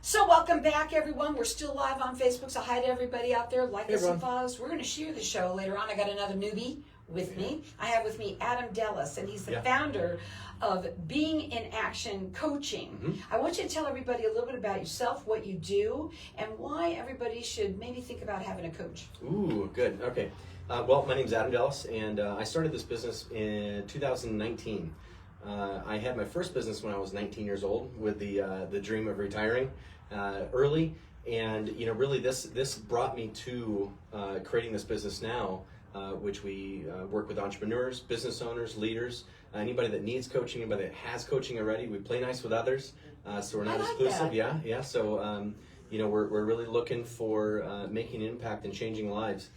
So welcome back, everyone. We're still live on Facebook, so hi to everybody out there. Like Hey, us and everyone. follow us. We're going to share the show later on. I got another newbie with me. I have with me Adam Dellis, and he's the founder of Being in Action Coaching. I want you to tell everybody a little bit about yourself, what you do, and why everybody should maybe think about having a coach. Ooh, good. Okay. Well, my name's Adam Dellis, and I started this business in 2019. I had my first business when I was 19 years old with the dream of retiring early, and really this brought me to creating this business now, which we work with entrepreneurs, business owners, leaders, anybody that needs coaching, anybody that has coaching already. We play nice with others, so we're not I like exclusive. that. Yeah. So we're really looking for making an impact and changing lives.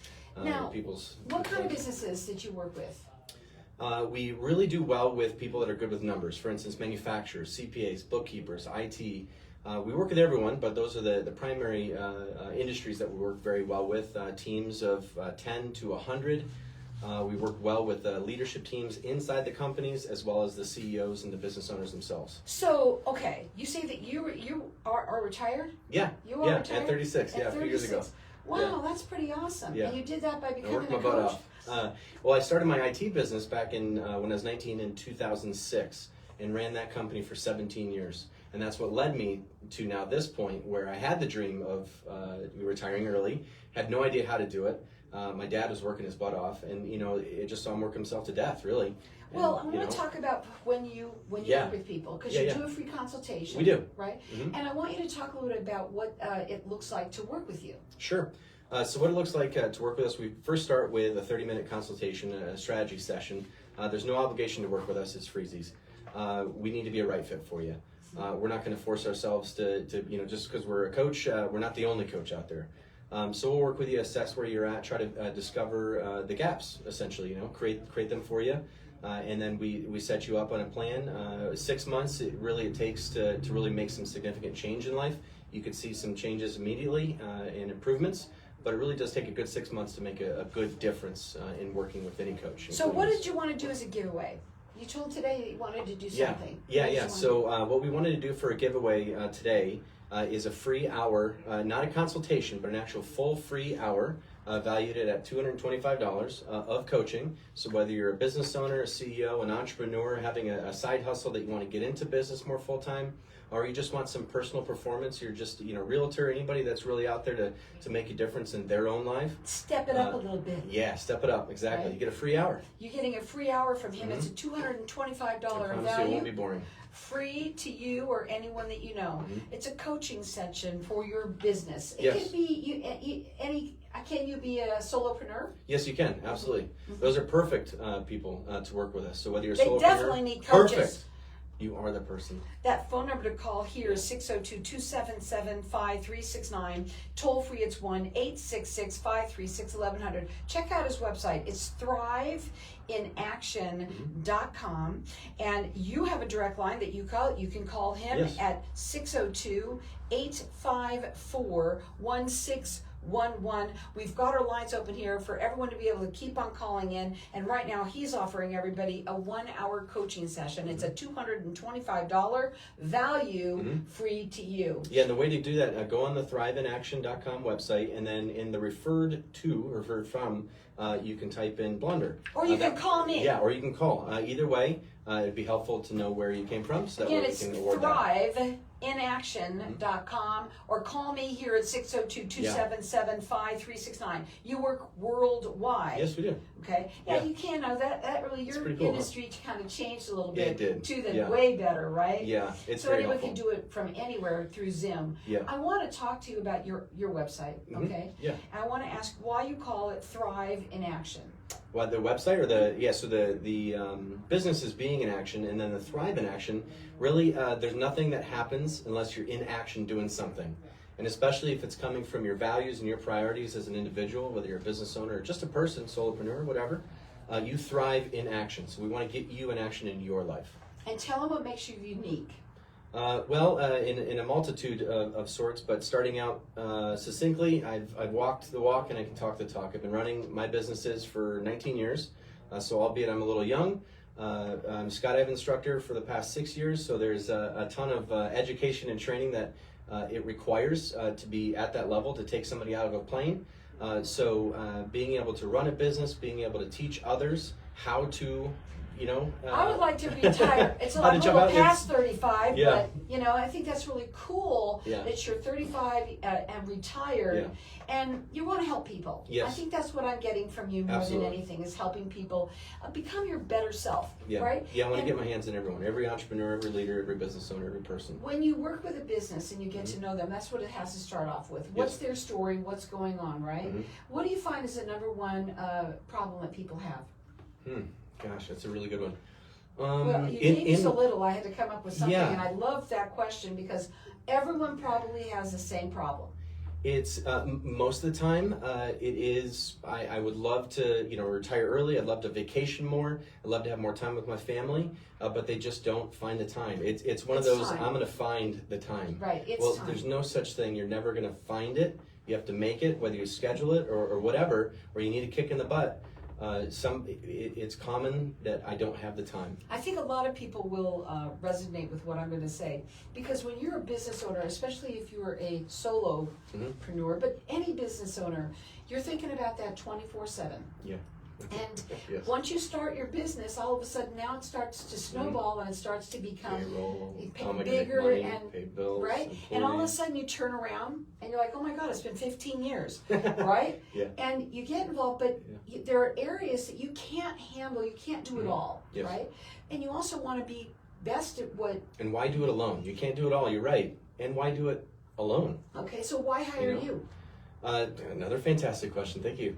Now, People's what kind of businesses did you work with? We really do well with people that are good with numbers. For instance, manufacturers, CPAs, bookkeepers, IT. We work with everyone, but those are the primary industries that we work very well with. Teams of 10 to 100. We work well with leadership teams inside the companies, as well as the CEOs and the business owners themselves. So, okay, you say that you are retired? Yeah, You are retired? at 36, At a few years ago. 36. Wow, that's pretty awesome. Yeah. And you did that by I becoming worked a my butt coach? off. Well, I started my IT business back in when I was 19 in 2006 and ran that company for 17 years. And that's what led me to now this point where I had the dream of retiring early, had no idea how to do it. My dad was working his butt off, and it just saw him work himself to death, really. Well, And, I want to talk about when you Yeah. work with people, because Yeah, you yeah. do a free consultation. We do. Right? Mhm. And I want you to talk a little bit about what it looks like to work with you. Sure. So what it looks like to work with us, we first start with a 30-minute consultation, a strategy session. There's no obligation to work with us, it's freezies. We need to be a right fit for you. We're not going to force ourselves to just because we're a coach, we're not the only coach out there. So we'll work with you, assess where you're at, try to discover the gaps, essentially, create them for you. And then we set you up on a plan. 6 months, it takes to really make some significant change in life. You could see some changes immediately and improvements, but it really does take a good 6 months to make a good difference in working with any coach. So what including did you want to do as a giveaway? You told today that you wanted to do Yeah, something. yeah. So what we wanted to do for a giveaway today is a free hour, not a consultation, but an actual full free hour, valued at $225 of coaching. So whether you're a business owner, a CEO, an entrepreneur, having a side hustle that you want to get into business more full time, or you just want some personal performance, you're just realtor, anybody that's really out there to make a difference in their own life. Step it up a little bit. Yeah, step it up, exactly. Right. You get a free hour. You're getting a free hour from him. It's a $225 I promise you, it value. won't be boring. Free to you or anyone that you know. It's a coaching session for your business. It Yes. can be can you be a solopreneur? Yes, you can, absolutely. Those are perfect people to work with us. So whether you're a They solopreneur, definitely need coaches. perfect. You are the person. That phone number to call here is 602-277-5369. Toll free, it's 1-866-536-1100. Check out his website. It's thriveinaction.com. And you have a direct line that you call. You can call him Yes. at 602-854-1611. We've got our lines open here for everyone to be able to keep on calling in. And right now he's offering everybody a 1-hour coaching session. It's a $225 value, free to you. Yeah, and the way to do that, go on the thriveinaction.com website, and then in the referred from, you can type in Blunder. Or you can call me. Yeah, or you can call. Either way, it'd be helpful to know where you came from, so that Again, way we it's can award that. thriveinaction.com, or call me here at 602-277-5369. You work worldwide. Yes, we do. Okay. Yeah, Yeah. you can know that really your pretty cool, huh? industry kind of changed a little Yeah, bit it did. to the Yeah. way better, right? Yeah, it's So very anyone helpful. can do it from anywhere through Zoom. Yeah. I want to talk to you about your website, okay? Yeah. And I want to ask why you call it Thrive in Action. Well, the website or so the business is being in action, and then the Thrive in Action, really there's nothing that happens unless you're in action doing something. And especially if it's coming from your values and your priorities as an individual, whether you're a business owner or just a person, solopreneur, whatever, you thrive in action. So we want to get you in action in your life. And tell them what makes you unique. In a multitude of sorts, but starting out succinctly, I've walked the walk and I can talk the talk. I've been running my businesses for 19 years, so albeit I'm a little young, I'm a skydive instructor for the past 6 years, so there's a ton of education and training that It requires to be at that level to take somebody out of a plane. So being able to run a business, being able to teach others how to, I would like to retire. It's how to a jump little out. past 35, Yeah. but I think that's really cool Yeah. that you're 35 and retired, and you want to help people. Yes. I think that's what I'm getting from you more Absolutely. than anything is helping people become your better self, Yeah. right? Yeah, I want to And get my hands in everyone, every entrepreneur, every leader, every business owner, every person. when you work with a business and you get to know them, that's what it has to start off with. What's their story? What's going on, right? What do you find is the number one problem that people have? Gosh, that's a really good one. Well, you gave us a little. I had to come up with something, Yeah. and I love that question because everyone probably has the same problem. It's most of the time it is. I would love to retire early. I'd love to vacation more. I'd love to have more time with my family, but they just don't find the time. It's one of those. Time. I'm going to find the time. Right. It's well, time. there's no such thing. You're never going to find it. You have to make it, whether you schedule it or whatever, or you need a kick in the butt. It's common that I don't have the time. I think a lot of people will resonate with what I'm going to say because when you're a business owner, especially if you're a solopreneur, but any business owner, you're thinking about that 24/7. Yeah. And Yes. once you start your business, all of a sudden now it starts to snowball and it starts to become Payroll, pay how am I gonna make bigger money, and pay bills, right. And all of a employees. sudden you turn around and you're like, oh my God, it's been 15 years, right? Yeah. And you get involved, but there are areas that you can't handle. You can't do it all, Yes. right? And you also want to be best at what. And why do it alone? You can't do it all. You're right. And why do it alone? Okay, so why hire you? Another fantastic question. Thank you.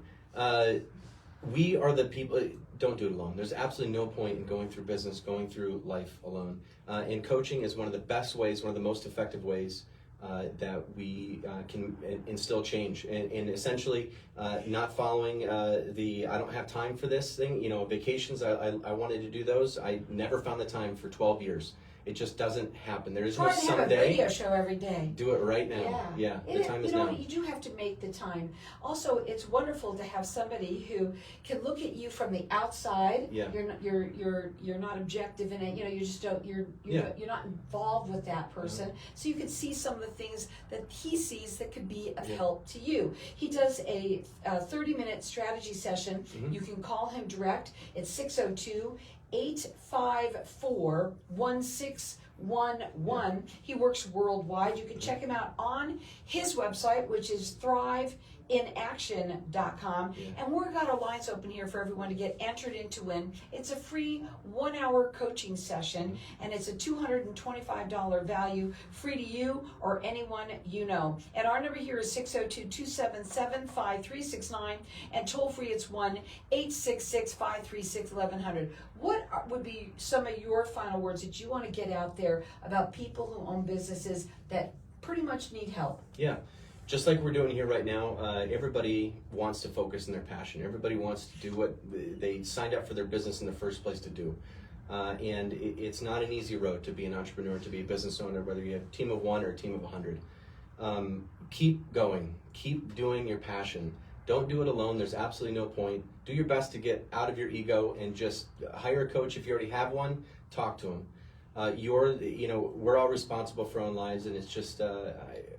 We are the people. Don't do it alone. There's absolutely no point in going through business, going through life alone. And coaching is one of the best ways, one of the most effective ways that we can instill change. And essentially, not following the I don't have time for this thing. Vacations. I wanted to do those. I never found the time for 12 years. It just doesn't happen. There is no Try to have a someday. radio show every day. Do it right now. Yeah. The time is now. You do have to make the time. Also, it's wonderful to have somebody who can look at you from the outside. Yeah. You're not objective in it. You just don't. You're not involved with that person, so you can see some of the things that he sees that could be of help to you. He does a 30-minute strategy session. You can call him direct. It's 602-854-1611. He works worldwide. You can check him out on his website, which is thriveinaction.com. And we've got our lines open here for everyone to get entered into win. It's a free 1-hour coaching session, and it's a $225 value, free to you or anyone you know. And our number here is 602-277-5369, and toll free it's 1-866-536-1100. What would be some of your final words that you want to get out there about people who own businesses that pretty much need help? Yeah. Just like we're doing here right now, everybody wants to focus on their passion. Everybody wants to do what they signed up for their business in the first place to do. And it's not an easy road to be an entrepreneur, to be a business owner, whether you have a team of 1 or a team of 100. Keep going. Keep doing your passion. Don't do it alone. There's absolutely no point. Do your best to get out of your ego and just hire a coach if you already have one. Talk to him. We're all responsible for our own lives, and it's just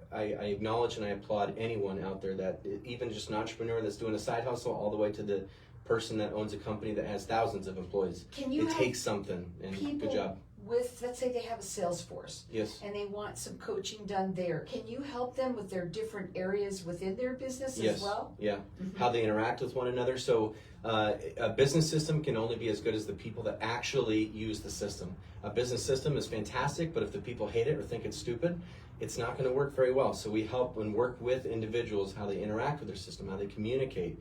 I acknowledge and I applaud anyone out there that even just an entrepreneur that's doing a side hustle, all the way to the person that owns a company that has thousands of employees. It takes something, and good job. With, let's say they have a sales force, yes, and they want some coaching done there. Can you help them with their different areas within their business as well? Yeah, how they interact with one another. So a business system can only be as good as the people that actually use the system. A business system is fantastic, but if the people hate it or think it's stupid, it's not going to work very well. So we help and work with individuals, how they interact with their system, how they communicate.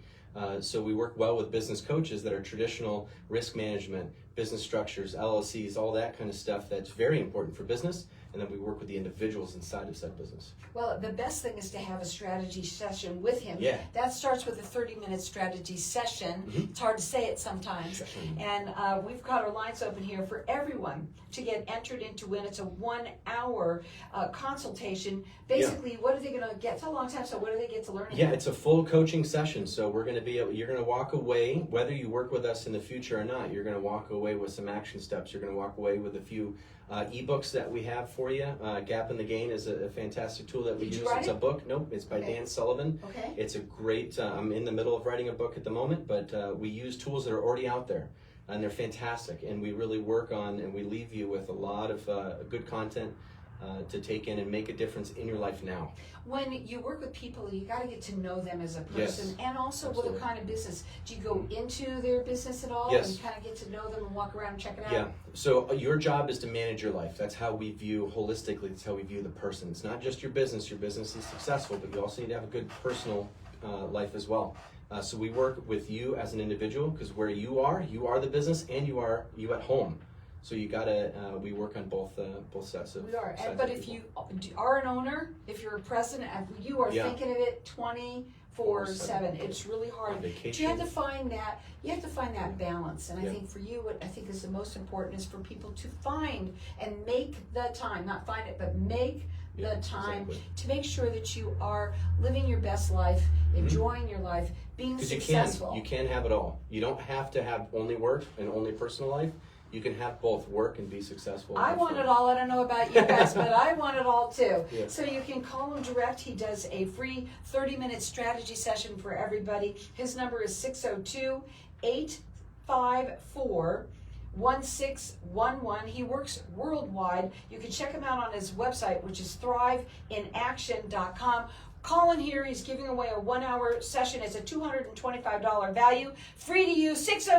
So we work well with business coaches that are traditional risk management, business structures, LLCs, all that kind of stuff that's very important for business. And then we work with the individuals inside of said business. Well, the best thing is to have a strategy session with him. Yeah. That starts with a 30-minute strategy session. It's hard to say it sometimes. And we've got our lines open here for everyone to get entered into win. It's a 1-hour consultation. Basically, what are they going to get? It's a long time, so what do they get to learn? Yeah, it's a full coaching session. So we're going to you're going to walk away, whether you work with us in the future or not, you're going to walk away with some action steps. You're going to walk away with a few ebooks that we have for you. Gap in the Gain is a fantastic tool that we Did you use. write It's it? a book. Nope, it's by Okay. Dan Sullivan. Okay. It's a great, I'm in the middle of writing a book at the moment, but we use tools that are already out there, and they're fantastic, and we really work on, and we leave you with a lot of good content to take in and make a difference in your life now. When you work with people, you got to get to know them as a person, Yes, and also what absolutely. kind of business. Do you go into their business at all Yes. and kind of get to know them and walk around and check it out? Yeah, so your job is to manage your life. That's how we view, holistically, that's how we view the person. It's not just your business is successful, but you also need to have a good personal life as well. So we work with you as an individual, because where you are the business, and you are you at home. So you gotta, we work on both sets of. We are. sides But of if people. you are an owner, if you're a president, you are Yeah. thinking of it 24/7. It's really hard. On But you vacation. have to find that. You have to find that balance. And I Yeah. think for you, what I think is the most important is for people to find and make the time, not find it, but make Yeah, the time exactly. to make sure that you are living your best life, enjoying your life, being Because successful. you can have it all. You don't have to have only work and only personal life. You can have both, work and be successful. I and want fun. it all. I don't know about you guys, but I want it all too. Yeah. So you can call him direct. He does a free 30-minute strategy session for everybody. His number is 602-854-1611. He works worldwide. You can check him out on his website, which is thriveinaction.com. Call in here. He's giving away a 1-hour session. It's a $225 value. Free to use. 602